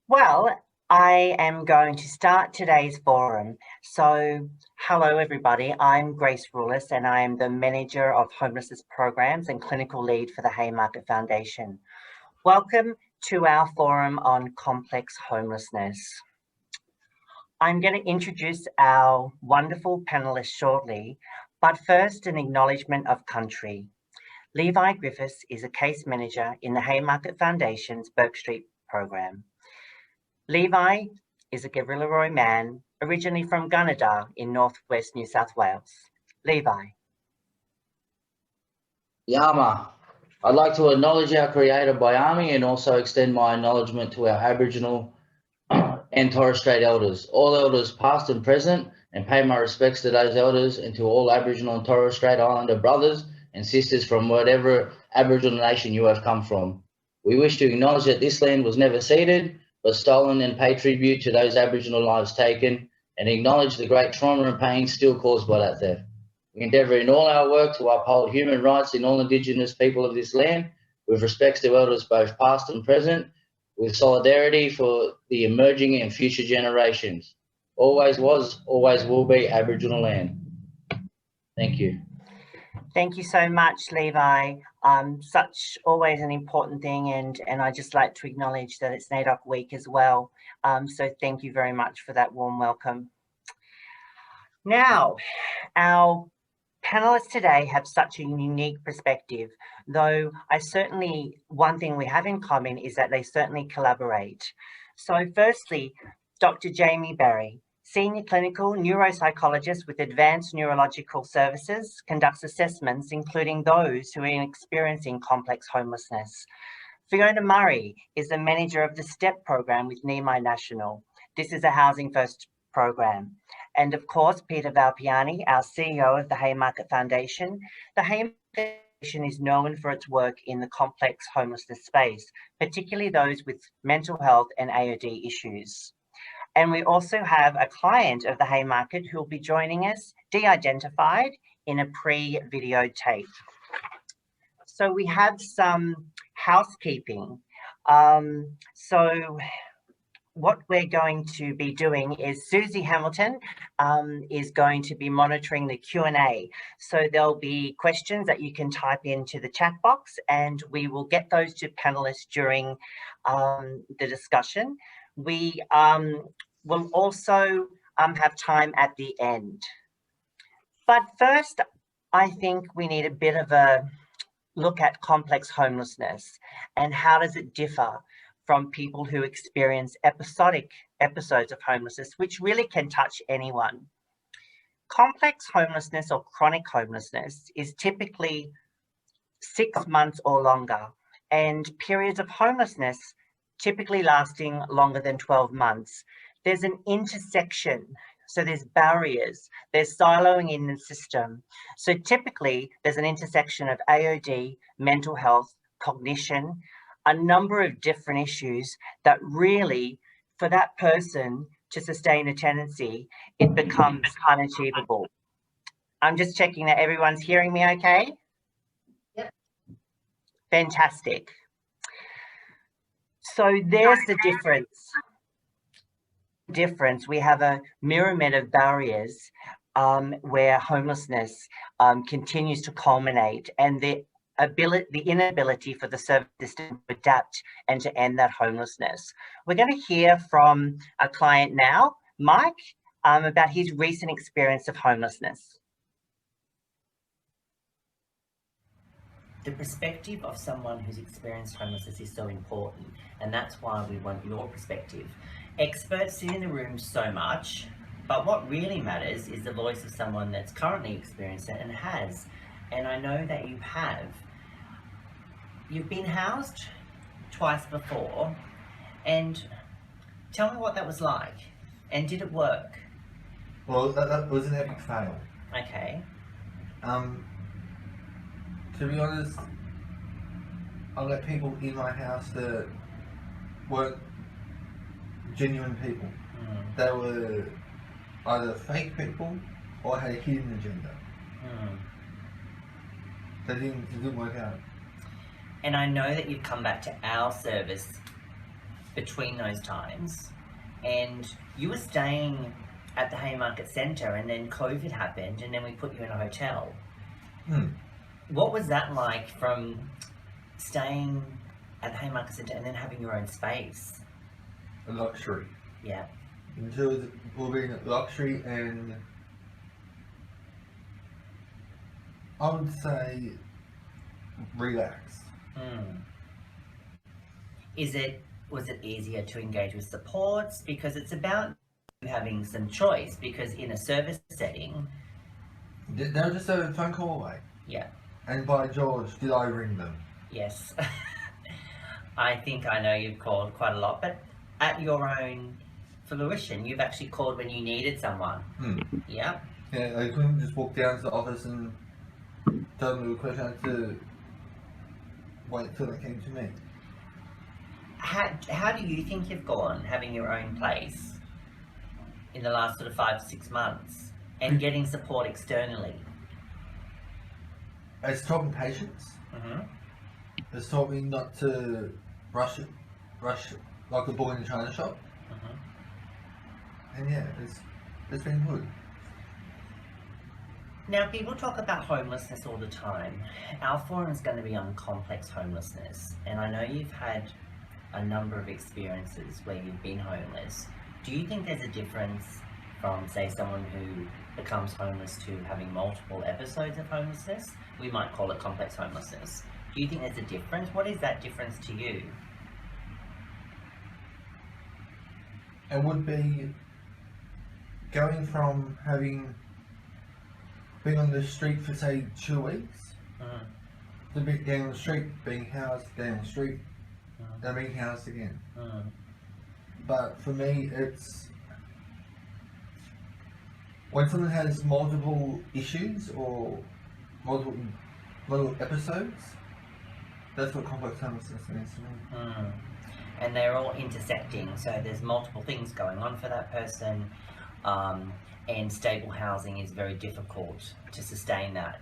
Well, I am going to start today's forum. So, hello everybody, I'm Grace Rulis and I am the Manager of Homelessness Programs and Clinical Lead for the Haymarket Foundation. Welcome to our forum on complex homelessness. I'm going to introduce our wonderful panelists shortly, but first an acknowledgement of country. Levi Griffiths is a case manager in the Haymarket Foundation's Bourke Street program. Levi is a Garillaroi man, originally from Gunnedah in northwest New South Wales. Levi. Yama. I'd like to acknowledge our creator Bayami and also extend my acknowledgement to our Aboriginal and Torres Strait elders, all elders past and present, and pay my respects to those elders and to all Aboriginal and Torres Strait Islander brothers and sisters from whatever Aboriginal nation you have come from. We wish to acknowledge that this land was never ceded, but stolen, and pay tribute to those Aboriginal lives taken, and acknowledge the great trauma and pain still caused by that theft. We endeavour in all our work to uphold human rights in all Indigenous people of this land, with respects to elders both past and present, with solidarity for the emerging and future generations. Always was, always will be Aboriginal land. Thank you. Thank you so much, Levi. Such always an important thing, and I just like to acknowledge that it's NAIDOC week as well. So thank you very much for that warm welcome. Now, our panelists today have such a unique perspective, though one thing we have in common is that they certainly collaborate. So firstly, Dr. Jamie Berry, Senior Clinical Neuropsychologist with Advanced Neurological Services, conducts assessments including those who are experiencing complex homelessness. Fiona Murray is the Manager of the STEP program with Nimi National. This is a Housing First program. And of course, Peter Valpiani, our CEO of the Haymarket Foundation. The Haymarket Foundation is known for its work in the complex homelessness space, particularly those with mental health and AOD issues. And we also have a client of the Haymarket who will be joining us, de-identified, in a pre-video tape. So we have some housekeeping. So what we're going to be doing is Susie Hamilton is going to be monitoring the Q&A. So there'll be questions that you can type into the chat box and we will get those to panelists during the discussion. We will also have time at the end. But first, I think we need a bit of a look at complex homelessness and how does it differ from people who experience episodic episodes of homelessness, which really can touch anyone. Complex homelessness or chronic homelessness is typically 6 months or longer, and periods of homelessness typically lasting longer than 12 months. There's an intersection, so there's barriers, there's siloing in the system. So typically there's an intersection of AOD, mental health, cognition, a number of different issues that really, for that person to sustain a tenancy, it becomes unachievable. I'm just checking that everyone's hearing me okay? Yep. Fantastic. So there's the difference. We have a myriad of barriers where homelessness continues to culminate, and the inability for the service system to adapt and to end that homelessness. We're going to hear from a client now, Mike, about his recent experience of homelessness. The perspective of someone who's experienced homelessness is so important, and that's why we want your perspective. Experts sit in the room so much, but what really matters is the voice of someone that's currently experienced it and has. And I know that you have. You've been housed twice before, and tell me what that was like, and did it work? Well, that was an epic fail. Okay. To be honest, I let people in my house that weren't genuine people. They were either fake people or had a hidden agenda. It didn't work out. And I know that you've come back to our service between those times, and you were staying at the Haymarket Centre, and then COVID happened, and then we put you in a hotel. What was that like, from staying at the Haymarket Centre and then having your own space? A luxury. Yeah. Until it will be a luxury, and I would say relax. Was it easier to engage with supports? Because it's about having some choice, because in a service setting... They were just a phone call away. Yeah. And by George, did I ring them? Yes. I think I know you've called quite a lot, but at your own fruition, you've actually called when you needed someone. Yeah. Yeah, I couldn't just walk down to the office and tell them the question. I had to wait till they came to me. How do you think you've gone, having your own place in the last sort of 5 to 6 months, and getting support externally? It's taught me patience. It's taught me not to rush like a boy in a china shop. And yeah, it's been good. Now, people talk about homelessness all the time. Our forum is going to be on complex homelessness, and I know you've had a number of experiences where you've been homeless. Do you think there's a difference from, say, someone who becomes homeless to having multiple episodes of homelessness? We might call it complex homelessness. Do you think there's a difference? What is that difference to you? It would be going from being on the street for, say, 2 weeks, to being on the street, being housed, being on the street, then being housed again. But for me, it's when someone has multiple issues or multiple episodes, that's what complex homelessness means to me. And they're all intersecting, so there's multiple things going on for that person, and stable housing is very difficult to sustain that.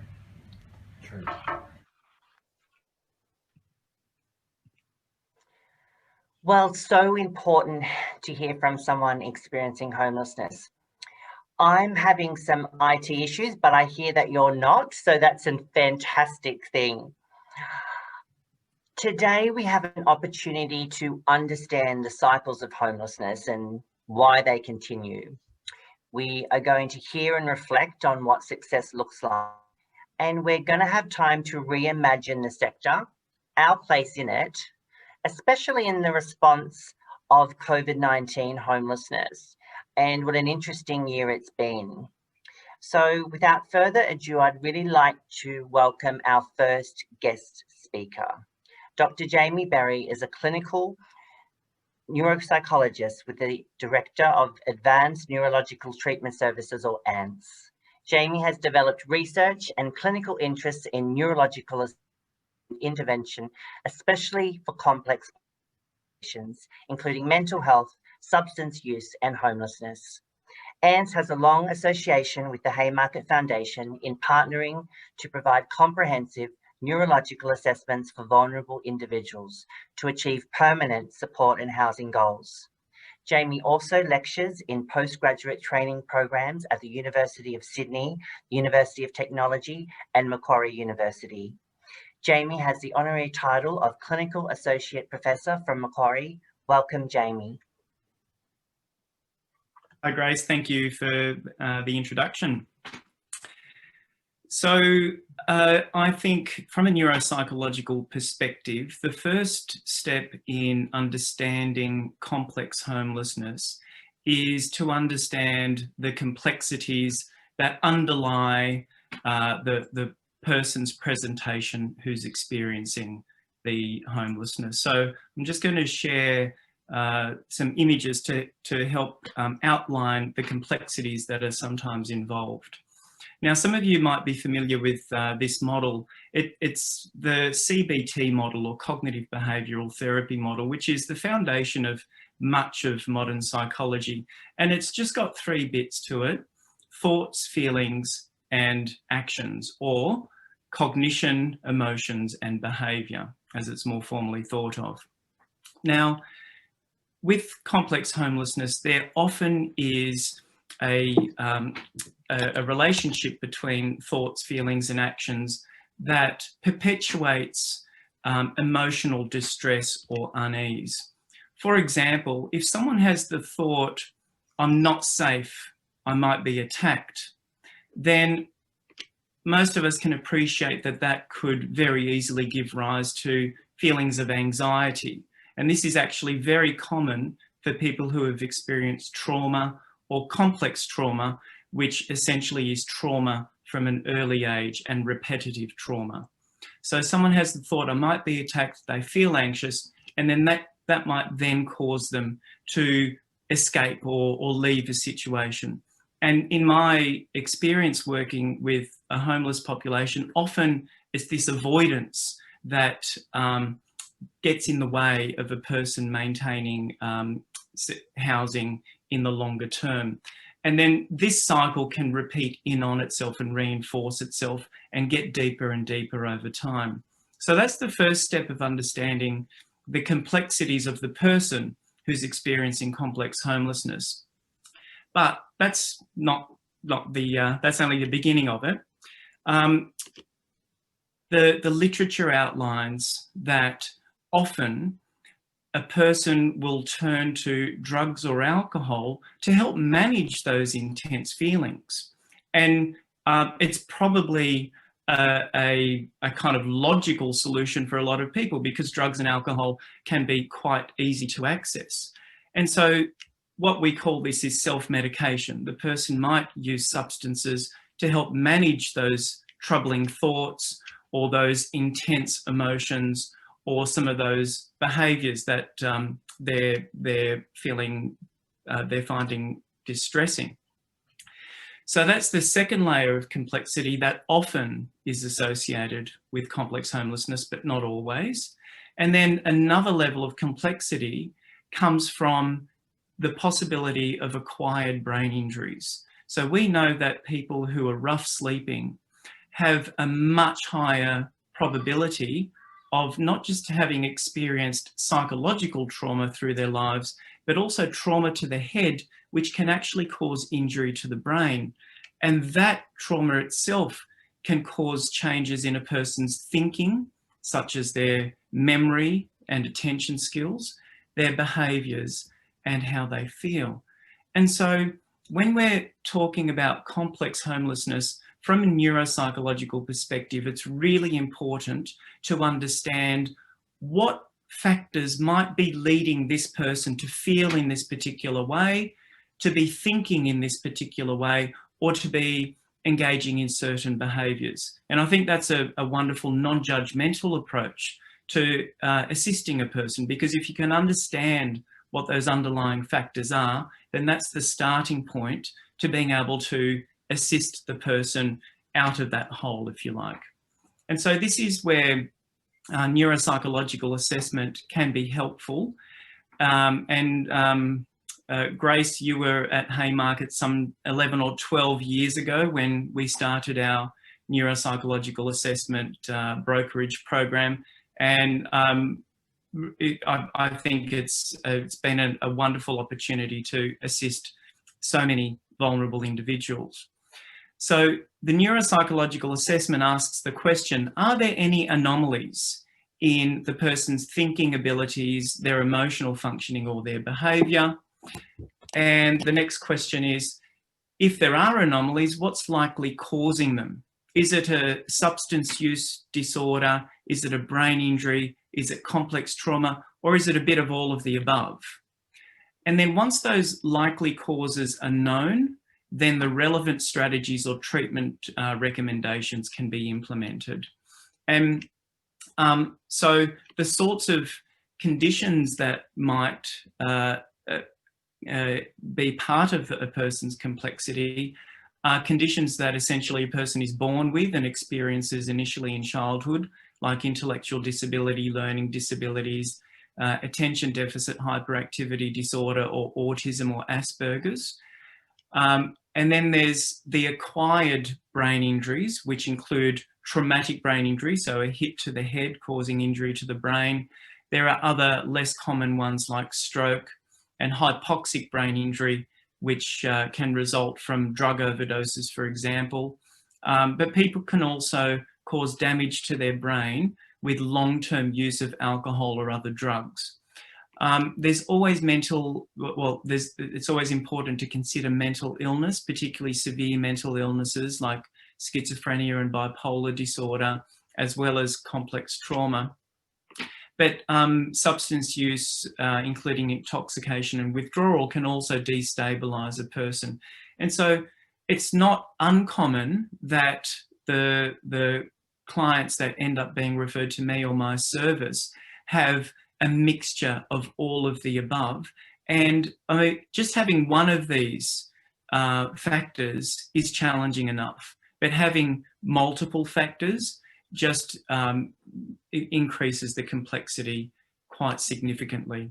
True. Well, so important to hear from someone experiencing homelessness. I'm having some IT issues, but I hear that you're not, so that's a fantastic thing. Today, we have an opportunity to understand the cycles of homelessness and why they continue. We are going to hear and reflect on what success looks like, and we're going to have time to reimagine the sector, our place in it, especially in the response of COVID-19 homelessness, and what an interesting year it's been. So without further ado, I'd really like to welcome our first guest speaker. Dr. Jamie Berry is a clinical neuropsychologist with the Director of Advanced Neurological Treatment Services, or ANTS. Jamie has developed research and clinical interests in neurological intervention, especially for complex conditions, including mental health, substance use, and homelessness. ANTS has a long association with the Haymarket Foundation in partnering to provide comprehensive neurological assessments for vulnerable individuals to achieve permanent support and housing goals. Jamie also lectures in postgraduate training programs at the University of Sydney, University of Technology, and Macquarie University. Jamie has the honorary title of Clinical Associate Professor from Macquarie. Welcome, Jamie. Hi, Grace. Thank you for the introduction. So I think from a neuropsychological perspective, the first step in understanding complex homelessness is to understand the complexities that underlie the person's presentation who's experiencing the homelessness. So I'm just going to share some images to help outline the complexities that are sometimes involved. Now, some of you might be familiar with this model. It's the CBT model, or cognitive behavioural therapy model, which is the foundation of much of modern psychology. And it's just got 3 bits to it: thoughts, feelings, and actions, or cognition, emotions, and behaviour, as it's more formally thought of. Now, with complex homelessness, there often is a relationship between thoughts, feelings and actions that perpetuates emotional distress or unease. For example, if someone has the thought, I'm not safe, I might be attacked, then most of us can appreciate that that could very easily give rise to feelings of anxiety. And this is actually very common for people who have experienced trauma or complex trauma, which essentially is trauma from an early age and repetitive trauma. So someone has the thought, I might be attacked, they feel anxious, and then that might then cause them to escape or leave a situation. And in my experience working with a homeless population, often it's this avoidance that gets in the way of a person maintaining housing in the longer term. And then this cycle can repeat in on itself and reinforce itself and get deeper and deeper over time. So that's the first step of understanding the complexities of the person who's experiencing complex homelessness. But that's not the, that's only the beginning of it. The literature outlines that often a person will turn to drugs or alcohol to help manage those intense feelings. And it's probably a kind of logical solution for a lot of people because drugs and alcohol can be quite easy to access. And so what we call this is self-medication. The person might use substances to help manage those troubling thoughts or those intense emotions or some of those behaviours that they're finding distressing. So that's the second layer of complexity that often is associated with complex homelessness, but not always. And then another level of complexity comes from the possibility of acquired brain injuries. So we know that people who are rough sleeping have a much higher probability of not just having experienced psychological trauma through their lives, but also trauma to the head, which can actually cause injury to the brain. And that trauma itself can cause changes in a person's thinking, such as their memory and attention skills, their behaviours, and how they feel. And so when we're talking about complex homelessness from a neuropsychological perspective, it's really important to understand what factors might be leading this person to feel in this particular way, to be thinking in this particular way, or to be engaging in certain behaviours. And I think that's a wonderful non-judgmental approach to assisting a person, because if you can understand what those underlying factors are, then that's the starting point to being able to assist the person out of that hole, if you like. And so this is where neuropsychological assessment can be helpful. Grace, you were at Haymarket some 11 or 12 years ago when we started our neuropsychological assessment brokerage program. And I think it's been a wonderful opportunity to assist so many vulnerable individuals. So the neuropsychological assessment asks the question, are there any anomalies in the person's thinking abilities, their emotional functioning or their behaviour? And the next question is, if there are anomalies, what's likely causing them? Is it a substance use disorder? Is it a brain injury? Is it complex trauma? Or is it a bit of all of the above? And then once those likely causes are known, then the relevant strategies or treatment recommendations can be implemented. And so the sorts of conditions that might be part of a person's complexity are conditions that essentially a person is born with and experiences initially in childhood, like intellectual disability, learning disabilities, attention deficit hyperactivity disorder or autism or Asperger's. And then there's the acquired brain injuries, which include traumatic brain injury, so a hit to the head causing injury to the brain. There are other less common ones like stroke, and hypoxic brain injury, which can result from drug overdoses, for example. But people can also cause damage to their brain with long-term use of alcohol or other drugs. There's always it's always important to consider mental illness, particularly severe mental illnesses like schizophrenia and bipolar disorder, as well as complex trauma. But substance use, including intoxication and withdrawal, can also destabilise a person. And so it's not uncommon that the clients that end up being referred to me or my service have a mixture of all of the above. And I mean, just having one of these factors is challenging enough, but having multiple factors just it increases the complexity quite significantly.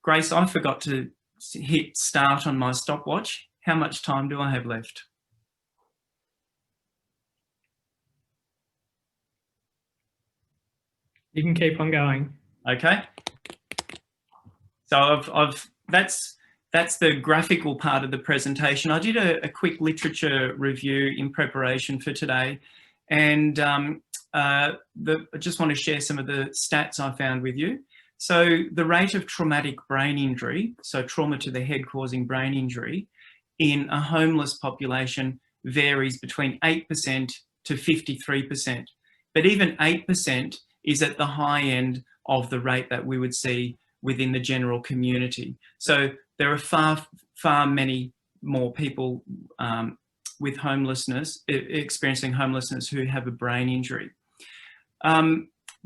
Grace, I forgot to hit start on my stopwatch. How much time do I have left? You can keep on going. Okay. So that's the graphical part of the presentation. I did a quick literature review in preparation for today, and I just want to share some of the stats I found with you. So the rate of traumatic brain injury, so trauma to the head causing brain injury, in a homeless population varies between 8% to 53%. But even 8% is at the high end of the rate that we would see within the general community. So there are far many more people with homelessness, experiencing homelessness, who have a brain injury.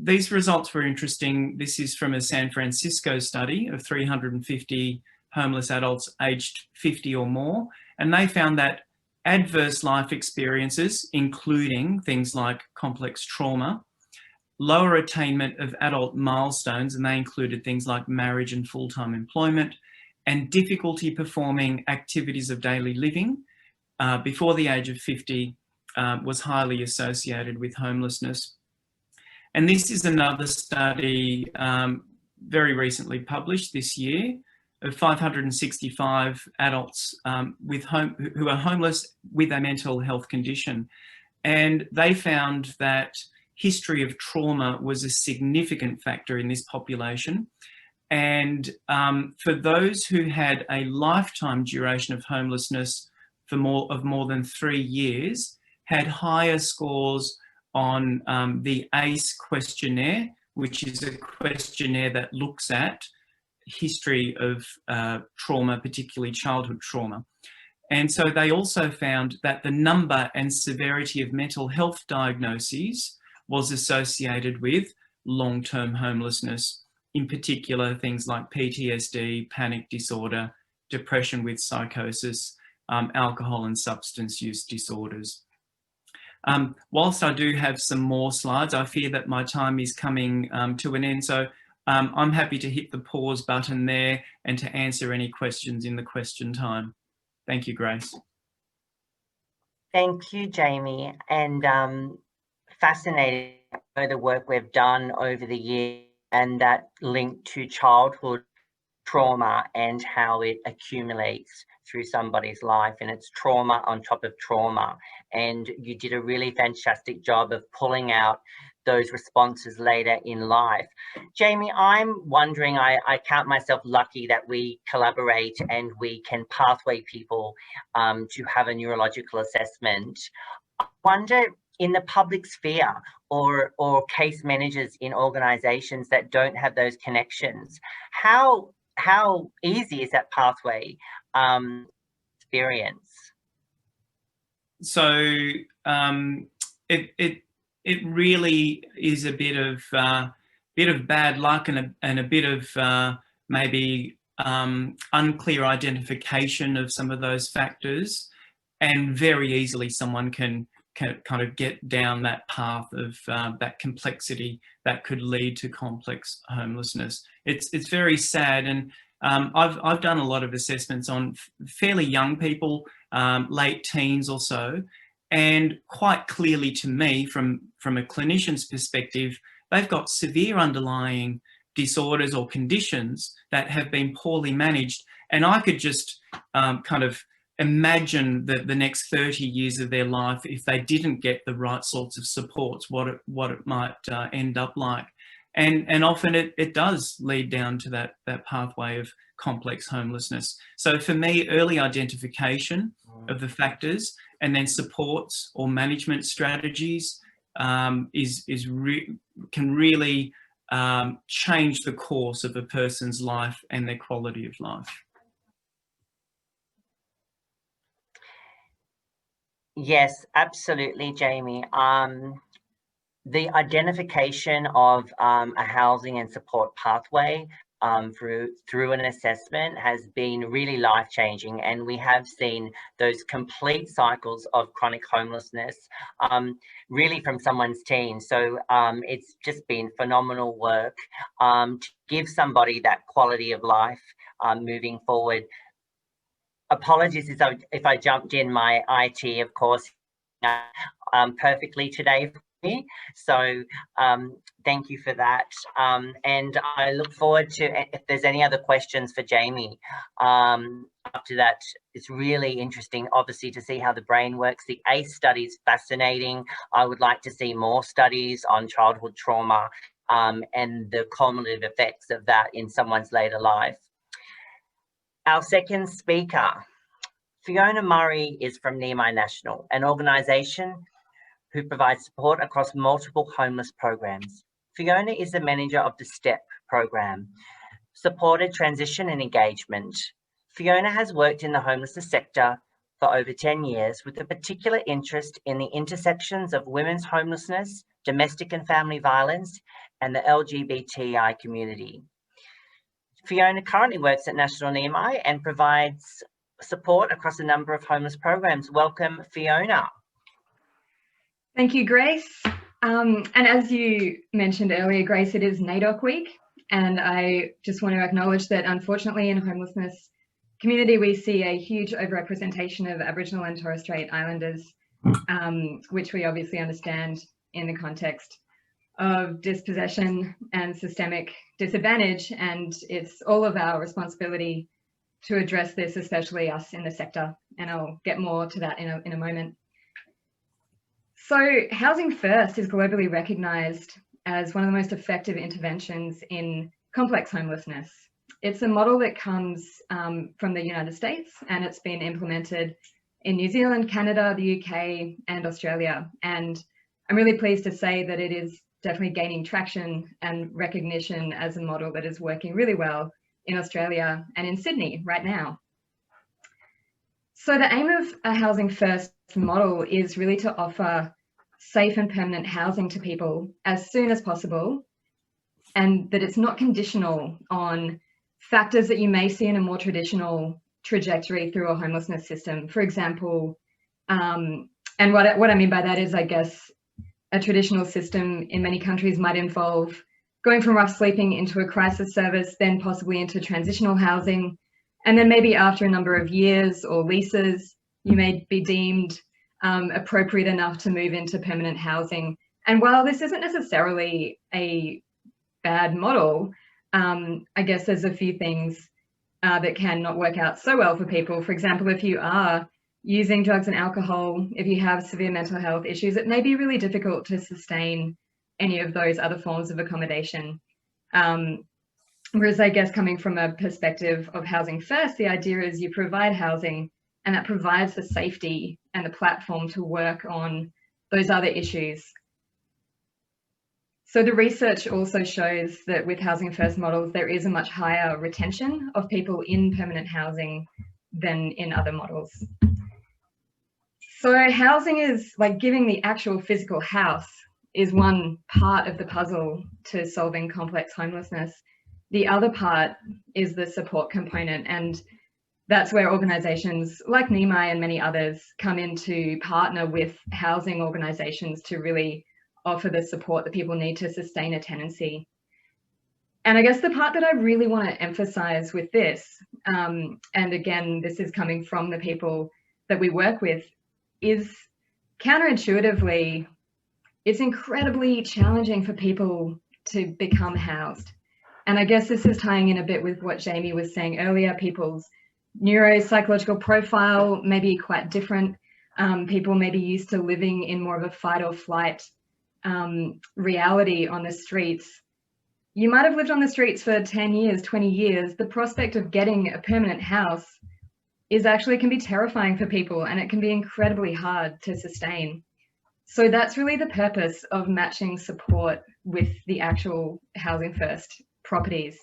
These results were interesting. This is from a San Francisco study of 350 homeless adults aged 50 or more, and they found that adverse life experiences, including things like complex trauma, lower attainment of adult milestones, and they included things like marriage and full-time employment, and difficulty performing activities of daily living before the age of 50 was highly associated with homelessness. And this is another study very recently published this year of 565 adults who are homeless with a mental health condition. And they found that history of trauma was a significant factor in this population. And for those who had a lifetime duration of homelessness for more than 3 years, had higher scores on the ACE questionnaire, which is a questionnaire that looks at history of trauma, particularly childhood trauma. And so they also found that the number and severity of mental health diagnoses was associated with long-term homelessness, in particular things like PTSD, panic disorder, depression with psychosis, alcohol and substance use disorders. Whilst I do have some more slides, I fear that my time is coming to an end. So I'm happy to hit the pause button there and to answer any questions in the question time. Thank you, Grace. Thank you, Jamie. And fascinating the work we've done over the year and that link to childhood trauma and how it accumulates through somebody's life, and it's trauma on top of trauma. And you did a really fantastic job of pulling out those responses later in life. Jamie, I'm wondering, I count myself lucky that we collaborate and we can pathway people to have a neurological assessment. I wonder, in the public sphere or case managers in organisations that don't have those connections, how easy is that pathway experience? So it really is a bit of bad luck and a bit of maybe unclear identification of some of those factors, and very easily someone can kind of get down that path of that complexity that could lead to complex homelessness. It's very sad, and I've done a lot of assessments on fairly young people, late teens or so, and quite clearly to me, from a clinician's perspective, they've got severe underlying disorders or conditions that have been poorly managed, And I could just kind of imagine that the next 30 years of their life, if they didn't get the right sorts of supports, what it might end up like. And often it does lead down to that pathway of complex homelessness. So for me, early identification of the factors and then supports or management strategies can really change the course of a person's life and their quality of life. Yes, absolutely, Jamie. The identification of a housing and support pathway through an assessment has been really life-changing, and we have seen those complete cycles of chronic homelessness really from someone's teens. So it's just been phenomenal work to give somebody that quality of life moving forward. Apologies if I jumped in. My IT, of course, perfectly today for me. So thank you for that. And I look forward to if there's any other questions for Jamie. After that, it's really interesting, obviously, to see how the brain works. The ACE study is fascinating. I would like to see more studies on childhood trauma and the cumulative effects of that in someone's later life. Our second speaker, Fiona Murray, is from Nehemiah National, an organisation who provides support across multiple homeless programs. Fiona is the manager of the STEP program, Supported Transition and Engagement. Fiona has worked in the homelessness sector for over 10 years with a particular interest in the intersections of women's homelessness, domestic and family violence, and the LGBTI community. Fiona currently works at National Nehemiah and provides support across a number of homeless programs. Welcome, Fiona. Thank you, Grace. And as you mentioned earlier, Grace, it is NAIDOC week, and I just want to acknowledge that unfortunately in homelessness community we see a huge overrepresentation of Aboriginal and Torres Strait Islanders, which we obviously understand in the context of dispossession and systemic disadvantage, and it's all of our responsibility to address this, especially us in the sector, and I'll get more to that in a moment. So Housing First is globally recognised as one of the most effective interventions in complex homelessness. It's a model that comes from the United States, and it's been implemented in New Zealand, Canada, the UK and Australia, and I'm really pleased to say that it is definitely gaining traction and recognition as a model that is working really well in Australia and in Sydney right now. So the aim of a Housing First model is really to offer safe and permanent housing to people as soon as possible, and that it's not conditional on factors that you may see in a more traditional trajectory through a homelessness system. For example, and what I mean by that is, I guess, a traditional system in many countries might involve going from rough sleeping into a crisis service, then possibly into transitional housing. And then maybe after a number of years or leases, you may be deemed appropriate enough to move into permanent housing. And while this isn't necessarily a bad model, I guess there's a few things that can not work out so well for people. For example, if you are using drugs and alcohol, if you have severe mental health issues, it may be really difficult to sustain any of those other forms of accommodation. Whereas I guess coming from a perspective of Housing First, the idea is you provide housing and that provides the safety and the platform to work on those other issues. So the research also shows that with Housing First models, there is a much higher retention of people in permanent housing than in other models. So housing is like giving the actual physical house is one part of the puzzle to solving complex homelessness. The other part is the support component, and that's where organisations like Nehemiah and many others come in to partner with housing organisations to really offer the support that people need to sustain a tenancy. And I guess the part that I really want to emphasise with this, and again, this is coming from the people that we work with, is counterintuitively, it's incredibly challenging for people to become housed. And I guess this is tying in a bit with what Jamie was saying earlier, people's neuropsychological profile may be quite different. People may be used to living in more of a fight or flight reality on the streets. You might have lived on the streets for 10 years, 20 years. The prospect of getting a permanent house can be terrifying for people, and it can be incredibly hard to sustain. So that's really the purpose of matching support with the actual Housing First properties.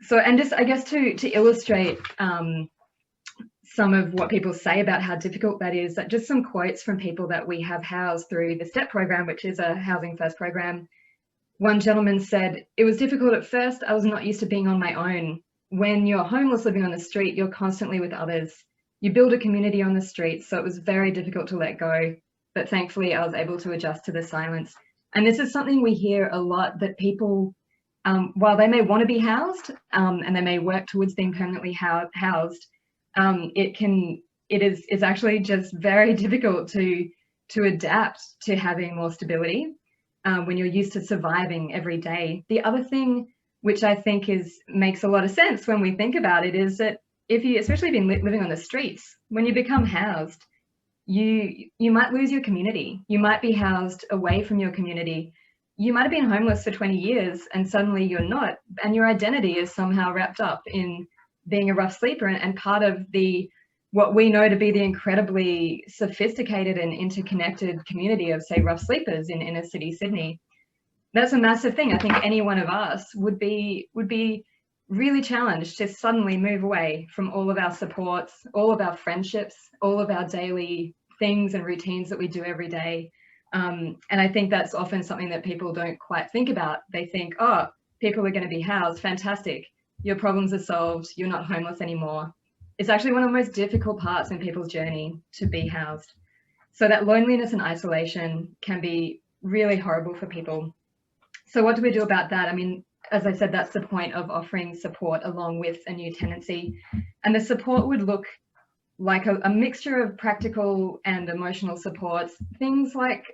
So, and just, I guess, to illustrate some of what people say about how difficult that is, that just some quotes from people that we have housed through the STEP program, which is a Housing First program. One gentleman said, "It was difficult at first. I was not used to being on my own. When you're homeless living on the street, you're constantly with others. You build a community on the street, so it was very difficult to let go. But thankfully, I was able to adjust to the silence." And this is something we hear a lot, that people, while they may want to be housed and they may work towards being permanently housed, it's actually just very difficult to adapt to having more stability when you're used to surviving every day. The other thing, which I think makes a lot of sense when we think about it, is that if you, especially been living on the streets, when you become housed, you might lose your community. You might be housed away from your community. You might have been homeless for 20 years and suddenly you're not, and your identity is somehow wrapped up in being a rough sleeper, and part of what we know to be the incredibly sophisticated and interconnected community of, say, rough sleepers in inner city Sydney. That's a massive thing. I think any one of us would be really challenged to suddenly move away from all of our supports, all of our friendships, all of our daily things and routines that we do every day. And I think that's often something that people don't quite think about. They think, oh, people are going to be housed, fantastic. Your problems are solved. You're not homeless anymore. It's actually one of the most difficult parts in people's journey to be housed. So that loneliness and isolation can be really horrible for people. So what do we do about that? I mean, as I said, that's the point of offering support along with a new tenancy. And the support would look like a mixture of practical and emotional supports, things like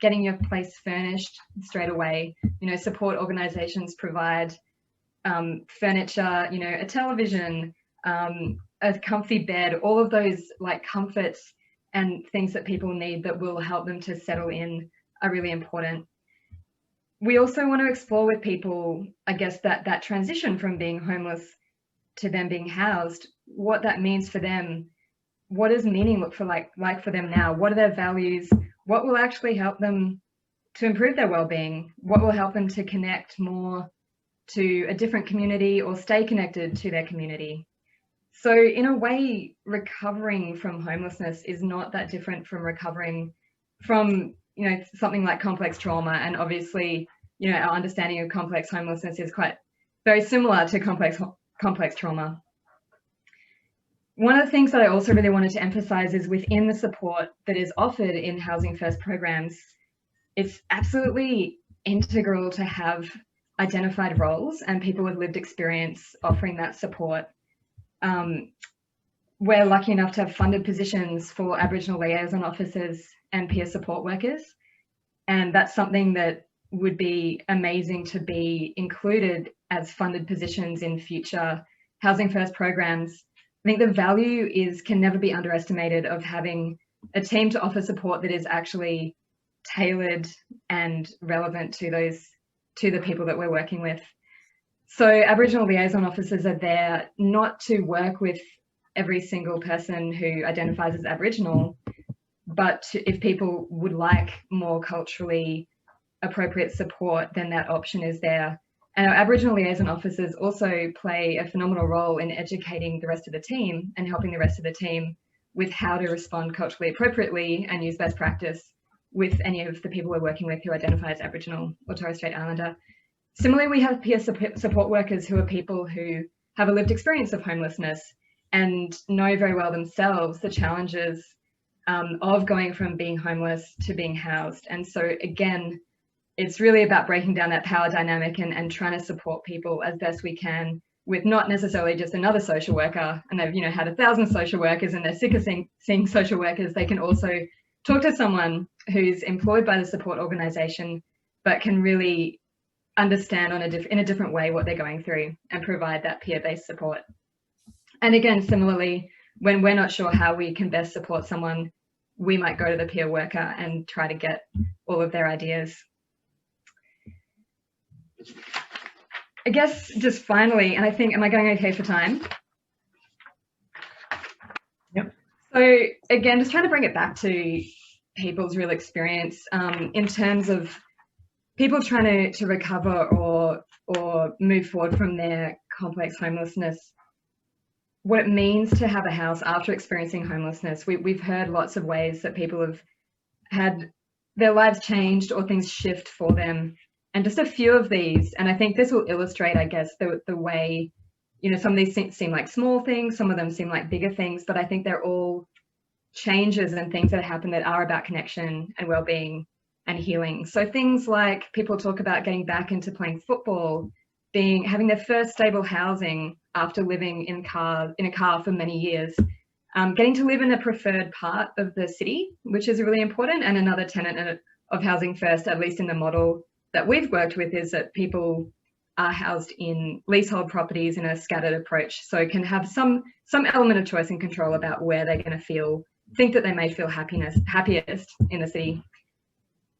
getting your place furnished straight away. You know, support organisations provide furniture, you know, a television, a comfy bed, all of those like comforts and things that people need that will help them to settle in are really important. We also want to explore with people, I guess, that transition from being homeless to them being housed, what that means for them. What does meaning look like for them now? What are their values? What will actually help them to improve their well-being? What will help them to connect more to a different community or stay connected to their community? So in a way, recovering from homelessness is not that different from recovering from, you know, something like complex trauma. And obviously, you know, our understanding of complex homelessness is quite very similar to complex trauma. One of the things that I also really wanted to emphasize is within the support that is offered in Housing First programs, it's absolutely integral to have identified roles and people with lived experience offering that support. We're lucky enough to have funded positions for Aboriginal liaison officers and peer support workers. And that's something that would be amazing to be included as funded positions in future Housing First programs. I think the value can never be underestimated of having a team to offer support that is actually tailored and relevant to the people that we're working with. So Aboriginal liaison officers are there not to work with every single person who identifies as Aboriginal, but if people would like more culturally appropriate support, then that option is there. And our Aboriginal liaison officers also play a phenomenal role in educating the rest of the team and helping the rest of the team with how to respond culturally appropriately and use best practice with any of the people we're working with who identify as Aboriginal or Torres Strait Islander. Similarly, we have peer support workers who are people who have a lived experience of homelessness and know very well themselves the challenges of going from being homeless to being housed. And so again, it's really about breaking down that power dynamic and trying to support people as best we can with not necessarily just another social worker, and they've, you know, had 1,000 social workers and they're sick of seeing social workers. They can also talk to someone who's employed by the support organisation but can really understand in a different way what they're going through and provide that peer-based support. And again, similarly, when we're not sure how we can best support someone, we might go to the peer worker and try to get all of their ideas. I guess just finally, and I think, am I going okay for time? Yep. So again, just trying to bring it back to people's real experience in terms of people trying to recover or move forward from their complex homelessness, what it means to have a house after experiencing homelessness. We've heard lots of ways that people have had their lives changed or things shift for them. And just a few of these, and I think this will illustrate, I guess, the way, you know, some of these seem like small things, some of them seem like bigger things, but I think they're all changes and things that happen that are about connection and well-being and healing. So things like people talk about getting back into playing football, having their first stable housing after living in a car for many years, getting to live in a preferred part of the city, which is really important. And another tenet of Housing First, at least in the model that we've worked with, is that people are housed in leasehold properties in a scattered approach, so can have some element of choice and control about where they're going to think that they may feel happiest in the city.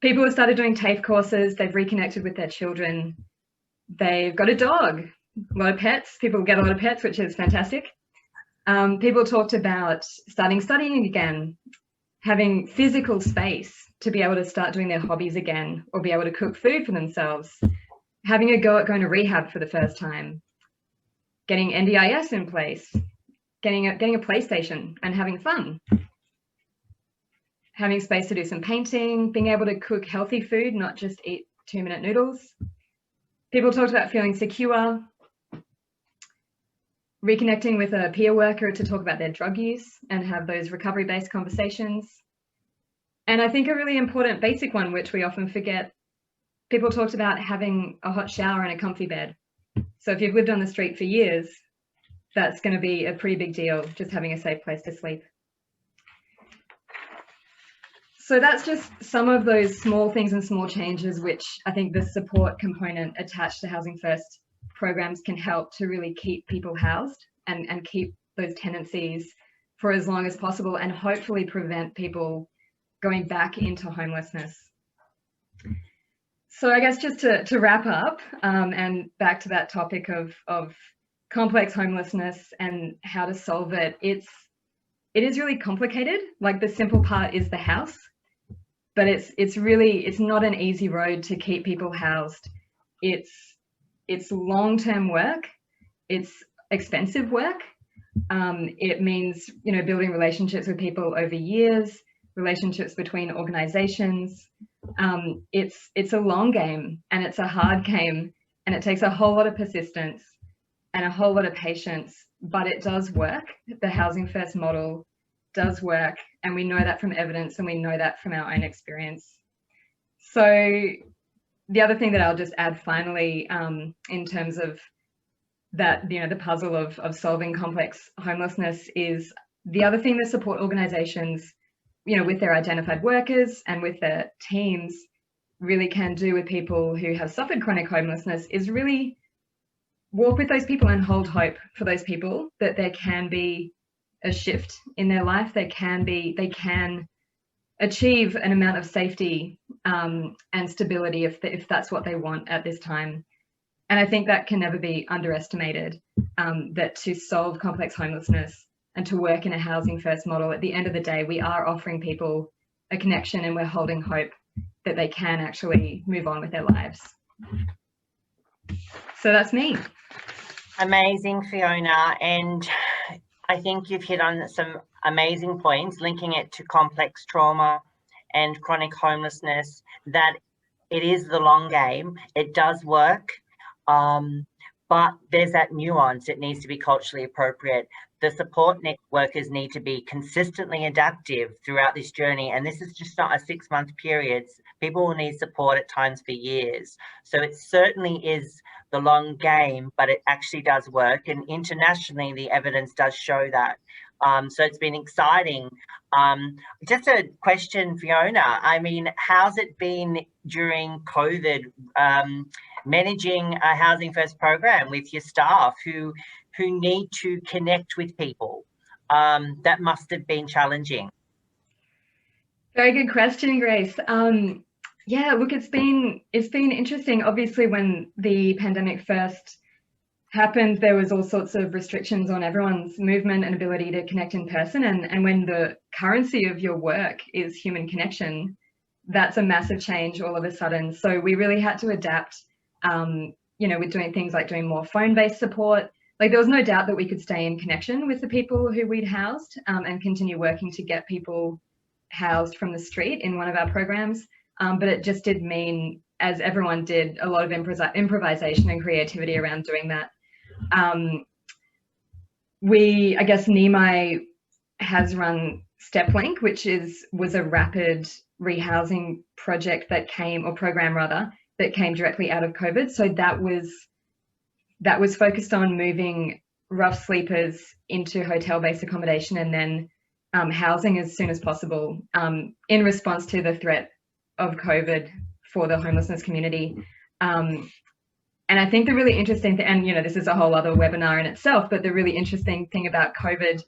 People have started doing TAFE courses, they've reconnected with their children, they've got a dog, a lot of pets, people get a lot of pets, which is fantastic. People talked about starting studying again, having physical space to be able to start doing their hobbies again, or be able to cook food for themselves, having a go at going to rehab for the first time, getting NDIS in place, getting a PlayStation and having fun, having space to do some painting, being able to cook healthy food, not just eat 2-minute noodles. People talked about feeling secure, reconnecting with a peer worker to talk about their drug use and have those recovery-based conversations. And I think a really important basic one, which we often forget, people talked about having a hot shower and a comfy bed. So if you've lived on the street for years, that's going to be a pretty big deal, just having a safe place to sleep. So that's just some of those small things and small changes which I think the support component attached to Housing First programs can help to really keep people housed and keep those tenancies for as long as possible, and hopefully prevent people going back into homelessness. So I guess just to wrap up and back to that topic of complex homelessness and how to solve it, it is really complicated. Like, the simple part is the house, but it's not an easy road to keep people housed. It's long-term work, it's expensive work. It means, you know, building relationships with people over years, relationships between organizations. It's a long game and it's a hard game, and it takes a whole lot of persistence and a whole lot of patience, but it does work. The Housing First model does work, and we know that from evidence, and we know that from our own experience. So the other thing that I'll just add finally, in terms of that, you know, the puzzle of solving complex homelessness, is the other thing that support organizations, you know, with their identified workers and with their teams really can do with people who have suffered chronic homelessness is really walk with those people and hold hope for those people that there can be a shift in their life. They can achieve an amount of safety and stability if that's what they want at this time. And I think that can never be underestimated, that to solve complex homelessness and to work in a Housing First model, at the end of the day, we are offering people a connection, and we're holding hope that they can actually move on with their lives. So that's me. Amazing, Fiona. And I think you've hit on some amazing points, linking it to complex trauma and chronic homelessness, that it is the long game. It does work, but there's that nuance. It needs to be culturally appropriate. The support workers need to be consistently adaptive throughout this journey. And this is just not a 6-month period. People will need support at times for years. So it certainly is the long game, but it actually does work. And internationally, the evidence does show that. So it's been exciting. Just a question, Fiona. I mean, how's it been during COVID, managing a Housing First program with your staff who who need to connect with people? That must have been challenging. Very good question, Grace. Yeah, look, it's been interesting. Obviously, when the pandemic first happened, there was all sorts of restrictions on everyone's movement and ability to connect in person. And when the currency of your work is human connection, that's a massive change all of a sudden. So we really had to adapt, with doing things like doing more phone-based support. Like, there was no doubt that we could stay in connection with the people who we'd housed, and continue working to get people housed from the street in one of our programs. But it just did mean, as everyone did, a lot of improvisation and creativity around doing that. I guess Nimai has run StepLink, which was a rapid rehousing project program that came directly out of COVID. So that was focused on moving rough sleepers into hotel-based accommodation and then housing as soon as possible, in response to the threat of COVID for the homelessness community. And I think the really interesting thing, and this is a whole other webinar in itself, but the really interesting thing about COVID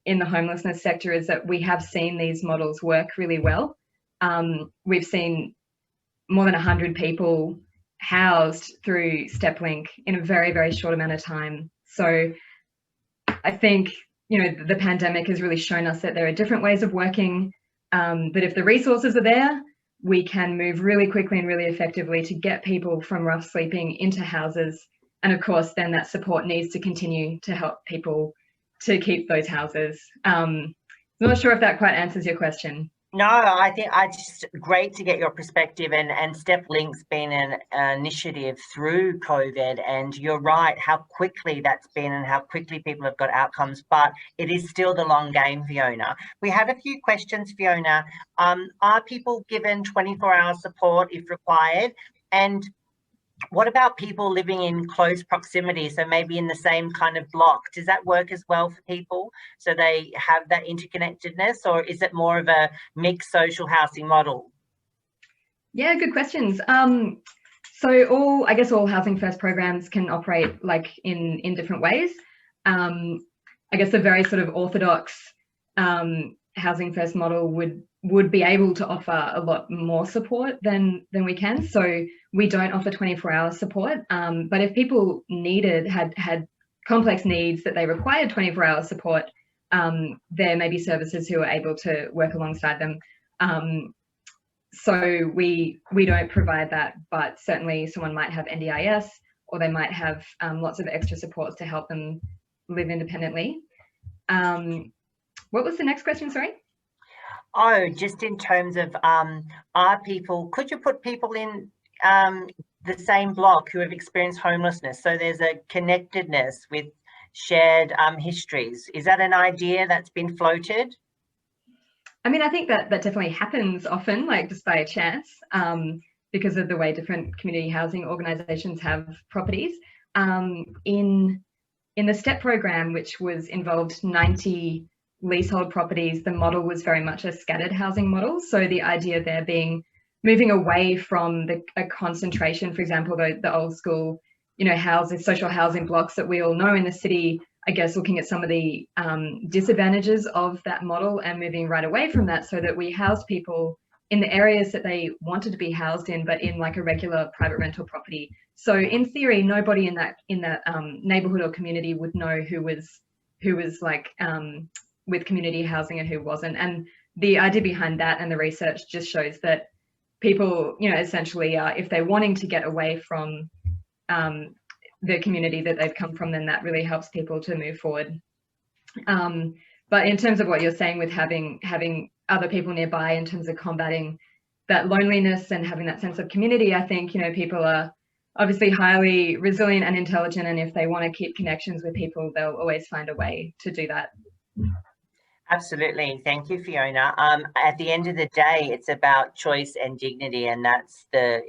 in the homelessness sector is that we have seen these models work really well. We've seen more than 100 people housed through StepLink in a very, very short amount of time. So I think, the pandemic has really shown us that there are different ways of working, that if the resources are there, we can move really quickly and really effectively to get people from rough sleeping into houses. And of course, then that support needs to continue to help people to keep those houses. I'm not sure if that quite answers your question. No, I think just great to get your perspective, and StepLink's been an initiative through COVID, and you're right how quickly that's been and how quickly people have got outcomes, but it is still the long game, Fiona. We have a few questions, Fiona. Are people given 24-hour support if required? And what about people living in close proximity, so maybe in the same kind of block? Does that work as well for people, so they have that interconnectedness, or is it more of a mixed social housing model? Yeah, good questions. So all Housing First programs can operate like in different ways. I guess the very sort of orthodox Housing First model would be able to offer a lot more support than we can. So we don't offer 24-hour support, but if people had complex needs that they required 24-hour support, there may be services who are able to work alongside them. So we don't provide that, but certainly someone might have NDIS, or they might have lots of extra supports to help them live independently. What was the next question, sorry? Oh, just in terms of, could you put people in the same block who have experienced homelessness, so there's a connectedness with shared histories? Is that an idea that's been floated? I mean, I think that definitely happens often, like just by chance, because of the way different community housing organisations have properties. In the STEP program, which involved 90 leasehold properties, the model was very much a scattered housing model. So the idea there being moving away from a concentration, for example, the old school, social housing blocks that we all know in the city. I guess looking at some of the disadvantages of that model and moving right away from that, so that we house people in the areas that they wanted to be housed in, but in like a regular private rental property. So in theory, nobody in that neighborhood or community would know who was like with community housing and who wasn't. And the idea behind that and the research just shows that people, essentially, if they're wanting to get away from the community that they've come from, then that really helps people to move forward. But in terms of what you're saying with having other people nearby in terms of combating that loneliness and having that sense of community, I think, people are obviously highly resilient and intelligent, and if they want to keep connections with people, they'll always find a way to do that. Absolutely. Thank you, Fiona. At the end of the day, it's about choice and dignity, and that's the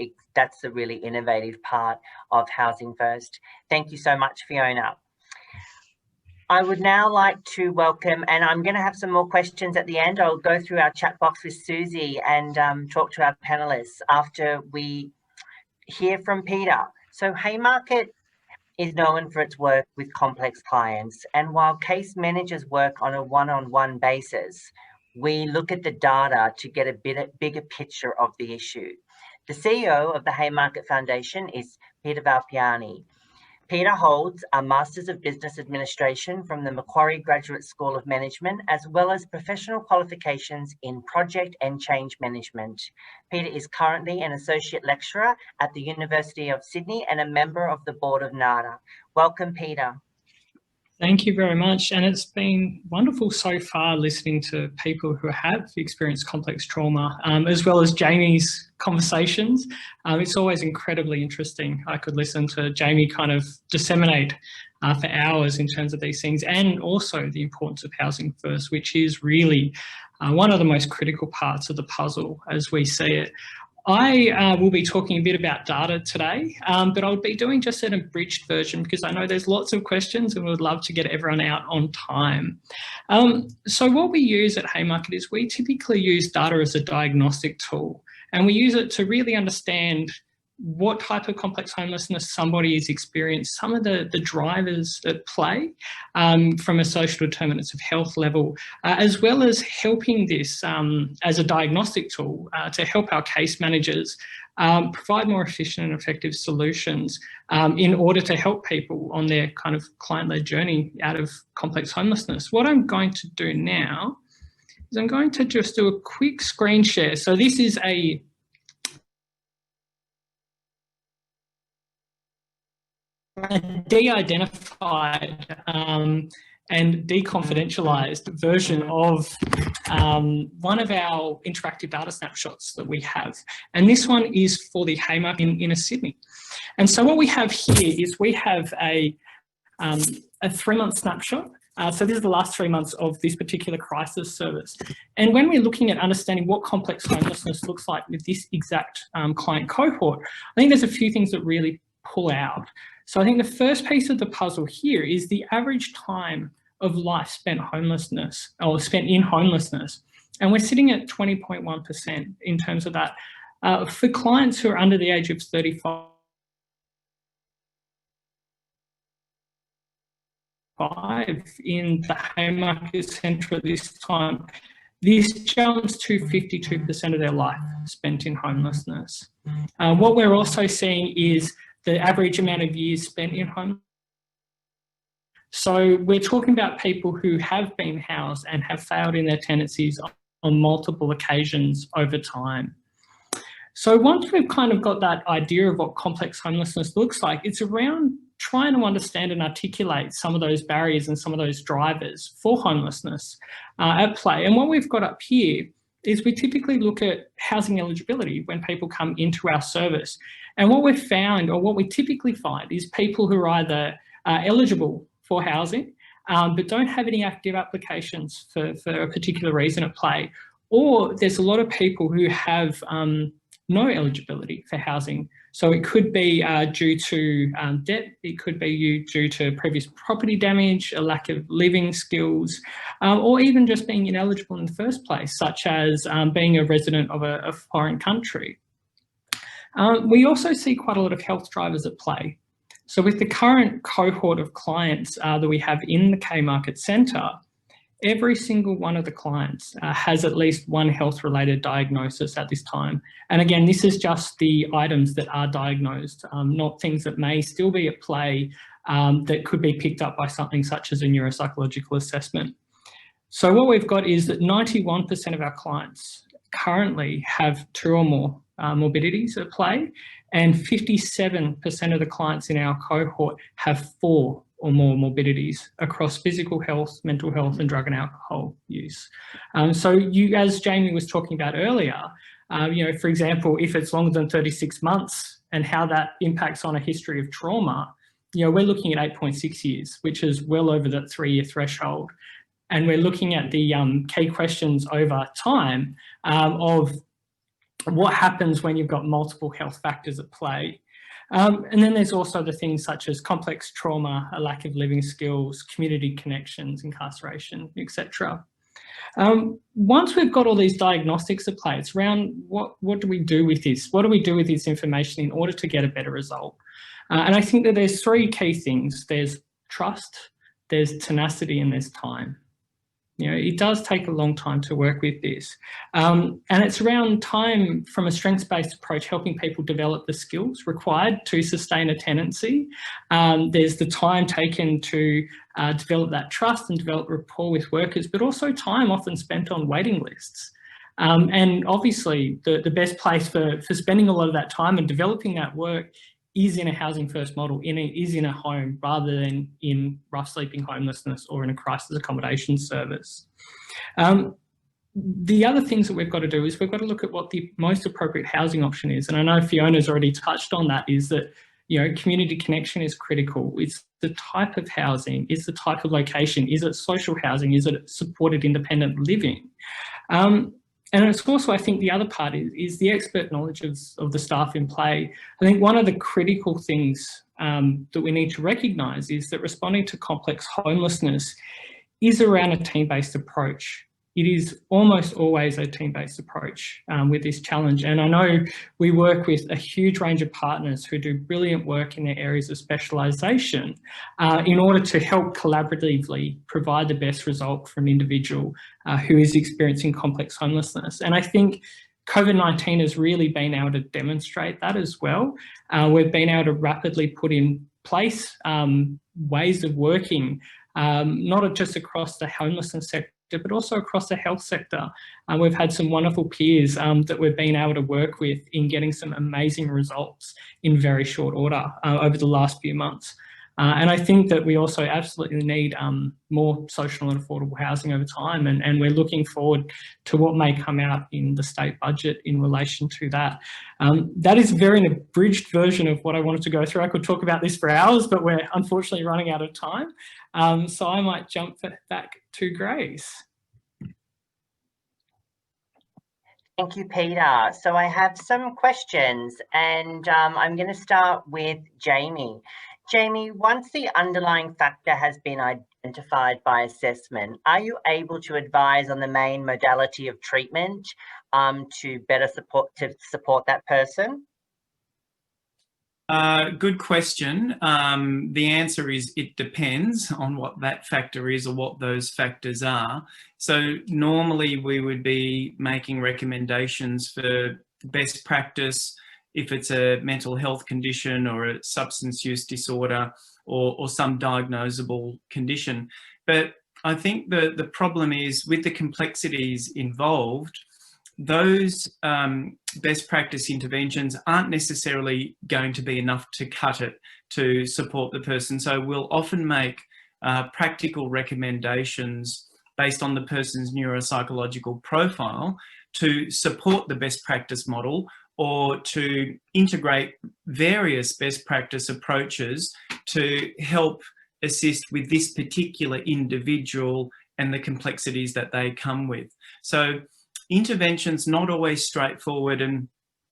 really innovative part of Housing First. Thank you so much, Fiona. I would now like to welcome, and I'm going to have some more questions at the end. I'll go through our chat box with Susie and talk to our panelists after we hear from Peter. So Haymarket is known for its work with complex clients, and while case managers work on a one-on-one basis, we look at the data to get a bigger picture of the issue. The CEO of the Haymarket Foundation is Peter Valpiani. Peter holds a Masters of Business Administration from the Macquarie Graduate School of Management, as well as professional qualifications in project and change management. Peter is currently an associate lecturer at the University of Sydney and a member of the board of NADA. Welcome, Peter. Thank you very much. And it's been wonderful so far listening to people who have experienced complex trauma, as well as Jamie's conversations. It's always incredibly interesting. I could listen to Jamie kind of disseminate for hours in terms of these things, and also the importance of housing first, which is really one of the most critical parts of the puzzle as we see it. I will be talking a bit about data today, but I'll be doing just an abridged version because I know there's lots of questions and we would love to get everyone out on time. So what we use at Haymarket is we typically use data as a diagnostic tool, and we use it to really understand what type of complex homelessness somebody has experienced, some of the drivers at play from a social determinants of health level, as well as helping this as a diagnostic tool to help our case managers provide more efficient and effective solutions in order to help people on their kind of client-led journey out of complex homelessness. What I'm going to do now is I'm going to just do a quick screen share. So this is a de-identified and deconfidentialized version of one of our interactive data snapshots that we have. And this one is for the Haymarket in inner Sydney. And so what we have here is we have a 3-month snapshot. So this is the last 3 months of this particular crisis service. And when we're looking at understanding what complex homelessness looks like with this exact client cohort, I think there's a few things that really pull out. So I think the first piece of the puzzle here is the average time of life spent homelessness or spent in homelessness. And we're sitting at 20.1% in terms of that. For clients who are under the age of 35, in the Haymarket Centre at this time, this jumps to 52% of their life spent in homelessness. What we're also seeing is the average amount of years spent in home. So we're talking about people who have been housed and have failed in their tenancies on multiple occasions over time. So once we've kind of got that idea of what complex homelessness looks like, it's around trying to understand and articulate some of those barriers and some of those drivers for homelessness at play. And what we've got up here is we typically look at housing eligibility when people come into our service. And what we've found, or what we typically find, is people who are either eligible for housing, but don't have any active applications for a particular reason at play, or there's a lot of people who have no eligibility for housing. So it could be due to debt, it could be due to previous property damage, a lack of living skills, or even just being ineligible in the first place, such as being a resident of a foreign country. We also see quite a lot of health drivers at play. So with the current cohort of clients that we have in the Haymarket Centre, every single one of the clients has at least one health-related diagnosis at this time. And again, this is just the items that are diagnosed, not things that may still be at play that could be picked up by something such as a neuropsychological assessment. So what we've got is that 91% of our clients currently have 2 or more morbidities at play, and 57% of the clients in our cohort have 4 or more morbidities across physical health, mental health, and drug and alcohol use. So you, as Jamie was talking about earlier, for example, if it's longer than 36 months and how that impacts on a history of trauma, we're looking at 8.6 years, which is well over that 3-year threshold. And we're looking at the key questions over time of what happens when you've got multiple health factors at play. And then there's also the things such as complex trauma, a lack of living skills, community connections, incarceration, etc. Once we've got all these diagnostics at play, it's around what do we do with this? What do we do with this information in order to get a better result? And I think that there's three key things. There's trust, there's tenacity, and there's time. You know, it does take a long time to work with this. And it's around time from a strengths-based approach, helping people develop the skills required to sustain a tenancy. There's the time taken to develop that trust and develop rapport with workers, but also time often spent on waiting lists. And obviously the best place for spending a lot of that time and developing that work is in a housing first model, is in a home rather than in rough sleeping homelessness or in a crisis accommodation service. The other things that we've got to do is we've got to look at what the most appropriate housing option is. And I know Fiona's already touched on that, is that, you know, community connection is critical. It's the type of housing, it's the type of location, is it social housing, is it supported independent living? And it's also, I think the other part is the expert knowledge of the staff in play. I think one of the critical things that we need to recognise is that responding to complex homelessness is around a team-based approach. It is almost always a team-based approach with this challenge. And I know we work with a huge range of partners who do brilliant work in their areas of specialisation in order to help collaboratively provide the best result for an individual who is experiencing complex homelessness. And I think COVID-19 has really been able to demonstrate that as well. We've been able to rapidly put in place ways of working, not just across the homelessness sector, but also across the health sector. We've had some wonderful peers that we've been able to work with in getting some amazing results in very short order over the last few months. And I think that we also absolutely need more social and affordable housing over time, and we're looking forward to what may come out in the state budget in relation to that. That is very an abridged version of what I wanted to go through. I could talk about this for hours, but we're unfortunately running out of time. So I might jump back to Grace. Thank you, Peter. So I have some questions, and I'm going to start with Jamie. Jamie, once the underlying factor has been identified by assessment, are you able to advise on the main modality of treatment to better support that person? Good question. The answer is it depends on what that factor is or what those factors are. So normally we would be making recommendations for best practice if it's a mental health condition or a substance use disorder or some diagnosable condition. But I think the problem is with the complexities involved, those best practice interventions aren't necessarily going to be enough to cut it to support the person. So we'll often make practical recommendations based on the person's neuropsychological profile to support the best practice model, or to integrate various best practice approaches to help assist with this particular individual and the complexities that they come with. So intervention's not always straightforward, and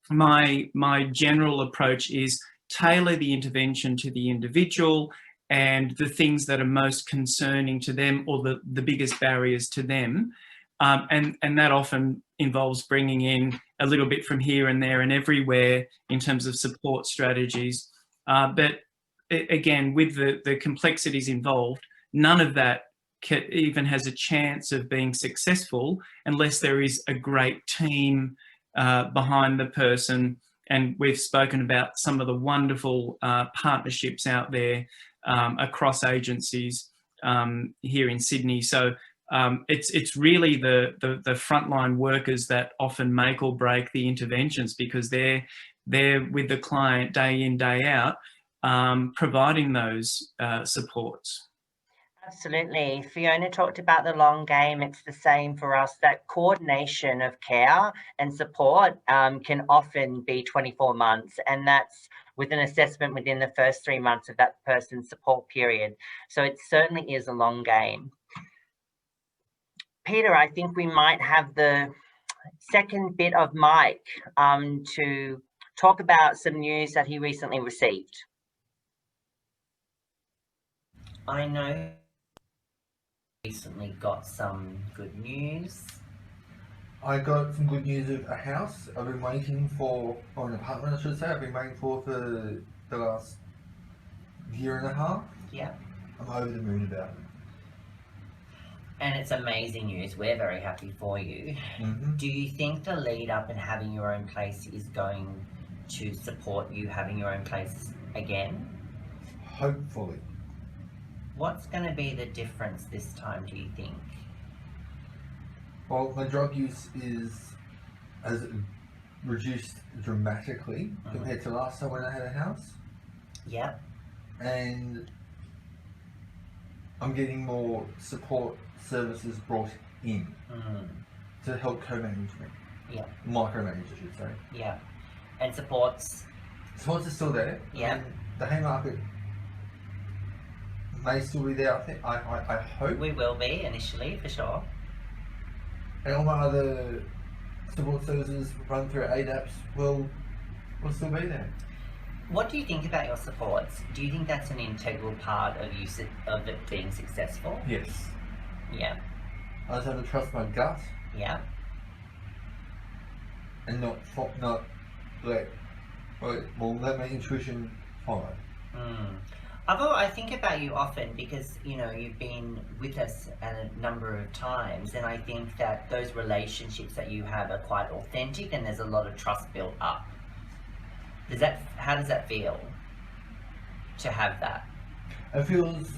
my general approach is tailor the intervention to the individual and the things that are most concerning to them or the biggest barriers to them. And that often involves bringing in a little bit from here and there and everywhere in terms of support strategies. But again, with the complexities involved, none of that even has a chance of being successful unless there is a great team behind the person. And we've spoken about some of the wonderful partnerships out there across agencies here in Sydney. So it's really the frontline workers that often make or break the interventions, because they're with the client day in, day out, providing those supports. Absolutely. Fiona talked about the long game. It's the same for us. That coordination of care and support can often be 24 months, and that's with an assessment within the first 3 months of that person's support period. So it certainly is a long game. Peter, I think we might have the second bit of Mike to talk about some news that he recently received. I know recently got some good news. I got some good news of a house I've been waiting for, or an apartment I should say, I've been waiting for the last year and a half, Yeah. I'm over the moon about it. And it's amazing news. We're very happy for you. Mm-hmm. Do you think the lead up and having your own place is going to support you having your own place again? Hopefully. What's going to be the difference this time, do you think? Well, my drug use has reduced dramatically compared to last time when I had a house. Yep. And I'm getting more support services brought in to help co-management. Yeah. Micromanage, I should say. Yeah. And supports? Supports are still there. Yeah. I mean, the Haymarket may still be there, I hope. We will be initially, for sure. And all my other support services run through ADAPS will still be there. What do you think about your supports? Do you think that's an integral part of of it being successful? Yes. Yeah. I just have to trust my gut Yeah. and not let my intuition follow. Although I think about you often because, you know, you've been with us a number of times, and I think that those relationships that you have are quite authentic and there's a lot of trust built up. How does that feel to have that? It feels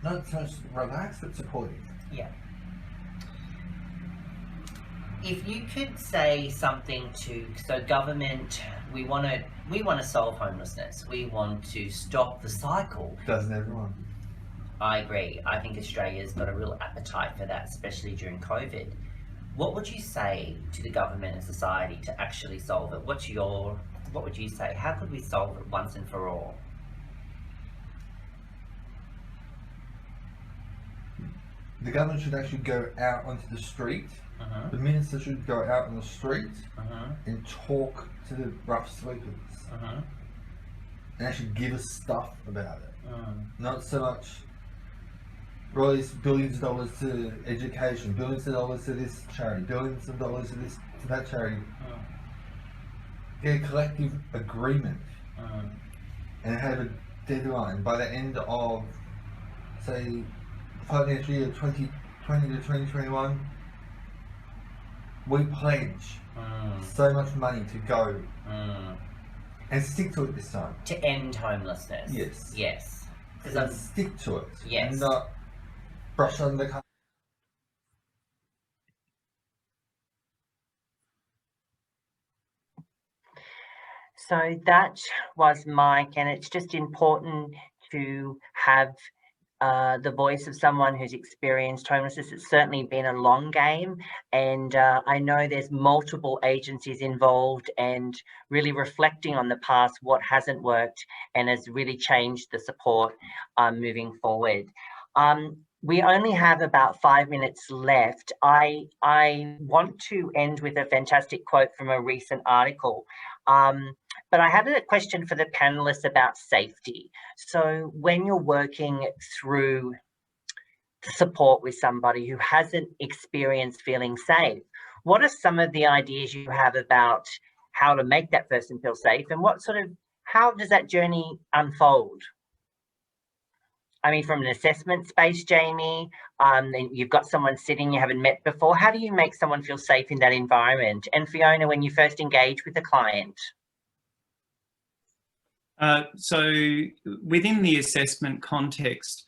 not so much relaxed but supportive. Yeah. If you could say something so government, we want to solve homelessness. We want to stop the cycle. Doesn't everyone? I agree. I think Australia's got a real appetite for that, especially during COVID. What would you say to the government and society to actually solve it? What would you say? How could we solve it once and for all? The government should actually go out onto the street. The minister should go out on the street and talk to the rough sleepers and actually give us stuff about it. Not so much release billions of dollars to education, billions of dollars to this charity, billions of dollars to that charity. Get a collective agreement and have a deadline by the end of, say, financial year 2020 to 2021. We pledge so much money to go and stick to it this time. To end homelessness. Yes. Yes. And stick to it. Yes. And not brush under the carpet. So that was Mike, and it's just important to have the voice of someone who's experienced homelessness. It's certainly been a long game, and I know there's multiple agencies involved and really reflecting on the past, what hasn't worked and has really changed the support moving forward. We only have about 5 minutes left. I want to end with a fantastic quote from a recent article. But I had a question for the panelists about safety. So when you're working through support with somebody who hasn't experienced feeling safe, what are some of the ideas you have about how to make that person feel safe, and how does that journey unfold? I mean, from an assessment space, Jamie, then you've got someone sitting you haven't met before. How do you make someone feel safe in that environment? And Fiona, when you first engage with a client? So within the assessment context,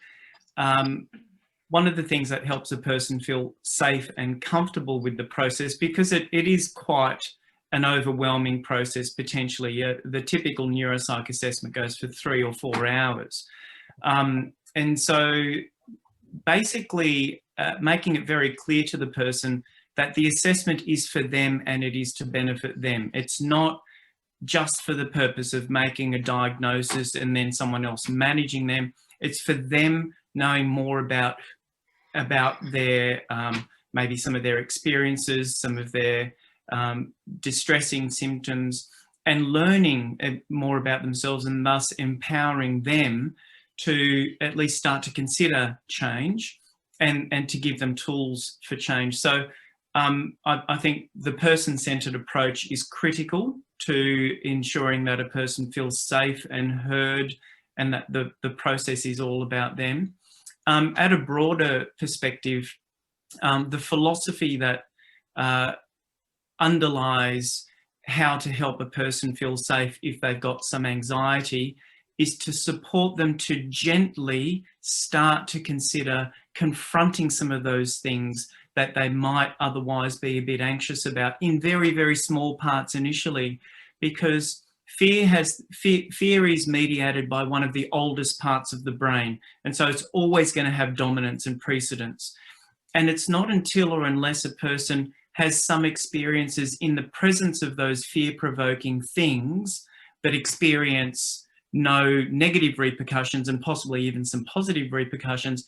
one of the things that helps a person feel safe and comfortable with the process, because it is quite an overwhelming process potentially. The typical neuropsych assessment goes for 3 or 4 hours. And so basically making it very clear to the person that the assessment is for them and it is to benefit them. It's not just for the purpose of making a diagnosis and then someone else managing them. It's for them knowing more about their, maybe some of their experiences, some of their distressing symptoms, and learning more about themselves, and thus empowering them to at least start to consider change and to give them tools for change. So I think the person-centered approach is critical to ensuring that a person feels safe and heard, and that the process is all about them. At a broader perspective, the philosophy that underlies how to help a person feel safe if they've got some anxiety is to support them to gently start to consider confronting some of those things that they might otherwise be a bit anxious about in very, very small parts initially, because fear is mediated by one of the oldest parts of the brain. And so it's always going to have dominance and precedence. And it's not until or unless a person has some experiences in the presence of those fear-provoking things that experience no negative repercussions and possibly even some positive repercussions,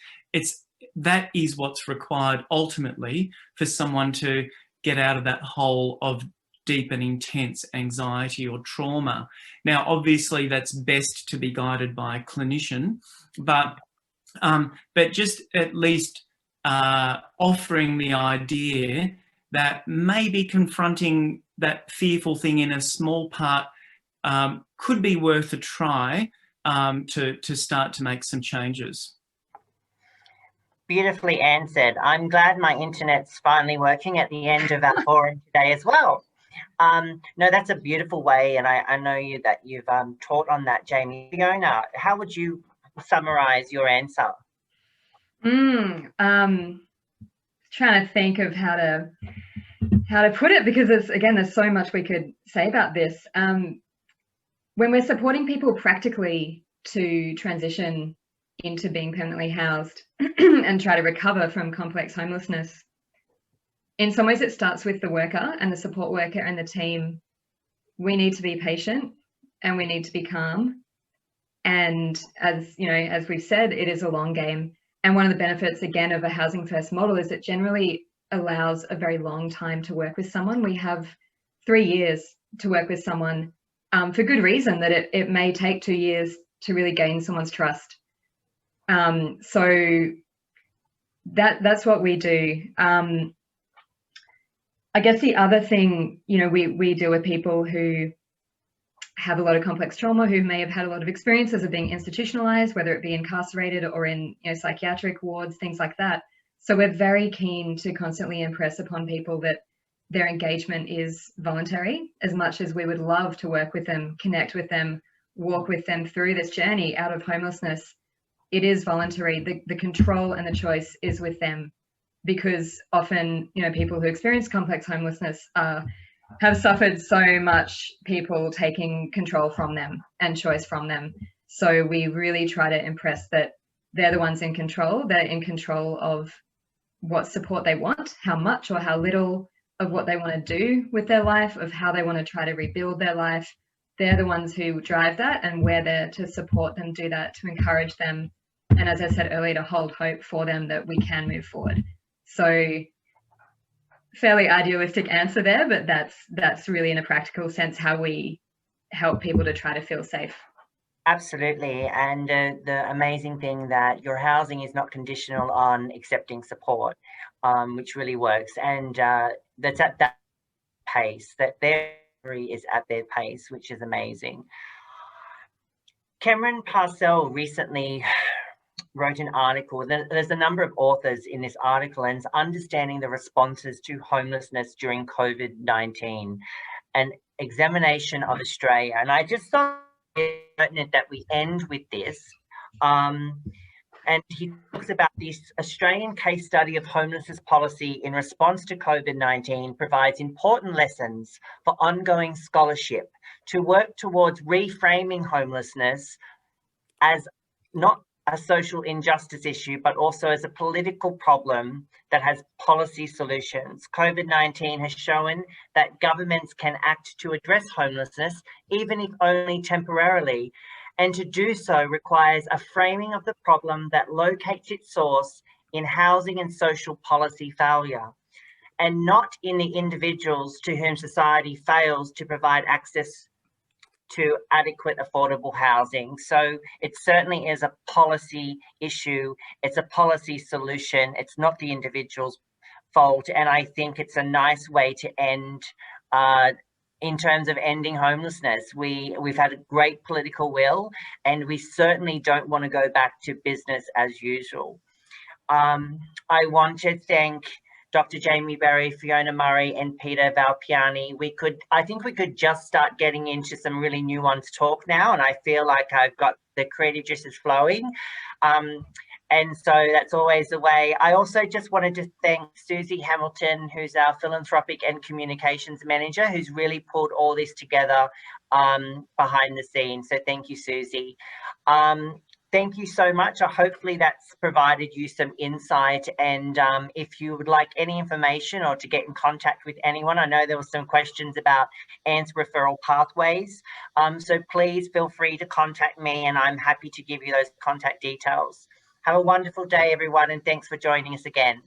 that is what's required ultimately for someone to get out of that hole of deep and intense anxiety or trauma. Now, obviously, that's best to be guided by a clinician, but just at least offering the idea that maybe confronting that fearful thing in a small part could be worth a try to start to make some changes. Beautifully answered. I'm glad my internet's finally working at the end of our forum today as well. No, that's a beautiful way, and I know that you've taught on that, Jamie. Fiona, how would you summarise your answer? Trying to think of how to put it, because there's so much we could say about this. When we're supporting people practically to transition into being permanently housed and try to recover from complex homelessness, in some ways it starts with the worker and the support worker and the team. We need to be patient and we need to be calm. And as we've said, it is a long game. And one of the benefits, again, of a housing first model is it generally allows a very long time to work with someone. We have 3 years to work with someone for good reason, that it may take 2 years to really gain someone's trust. So that's what we do. I guess the other thing, we deal with people who have a lot of complex trauma, who may have had a lot of experiences of being institutionalized, whether it be incarcerated or in psychiatric wards, things like that. So we're very keen to constantly impress upon people that their engagement is voluntary, as much as we would love to work with them, connect with them, walk with them through this journey out of homelessness. It is voluntary. The control and the choice is with them, because often, people who experience complex homelessness have suffered so much people taking control from them and choice from them. So we really try to impress that they're the ones in control. They're in control of what support they want, how much or how little of what they want to do with their life, of how they want to try to rebuild their life. They're the ones who drive that, and we're there to support them do that, to encourage them. And as I said earlier, to hold hope for them that we can move forward. So fairly idealistic answer there, but that's really, in a practical sense, how we help people to try to feel safe. Absolutely. And the amazing thing that your housing is not conditional on accepting support, which really works. And that's at that pace, that their is at their pace, which is amazing. Cameron Parcell recently wrote an article. There's a number of authors in this article, and it's understanding the responses to homelessness during COVID-19, an examination of Australia. And I just thought it's pertinent that we end with this. And he talks about this Australian case study of homelessness policy in response to COVID-19 provides important lessons for ongoing scholarship to work towards reframing homelessness as not a social injustice issue, but also as a political problem that has policy solutions. COVID-19 has shown that governments can act to address homelessness, even if only temporarily, and to do so requires a framing of the problem that locates its source in housing and social policy failure, and not in the individuals to whom society fails to provide access to adequate affordable housing. So it certainly is a policy issue. It's a policy solution. It's not the individual's fault. And I think it's a nice way to end in terms of ending homelessness. We've had a great political will, and we certainly don't want to go back to business as usual. I want to thank Dr. Jamie Berry, Fiona Murray, and Peter Valpiani. I think we could just start getting into some really nuanced talk now, and I feel like I've got the creative juices flowing. And so that's always the way. I also just wanted to thank Susie Hamilton, who's our philanthropic and communications manager, who's really pulled all this together behind the scenes. So thank you, Susie. Thank you so much. Hopefully that's provided you some insight. And if you would like any information or to get in contact with anyone, I know there were some questions about ANZ referral pathways. So please feel free to contact me, and I'm happy to give you those contact details. Have a wonderful day, everyone, and thanks for joining us again.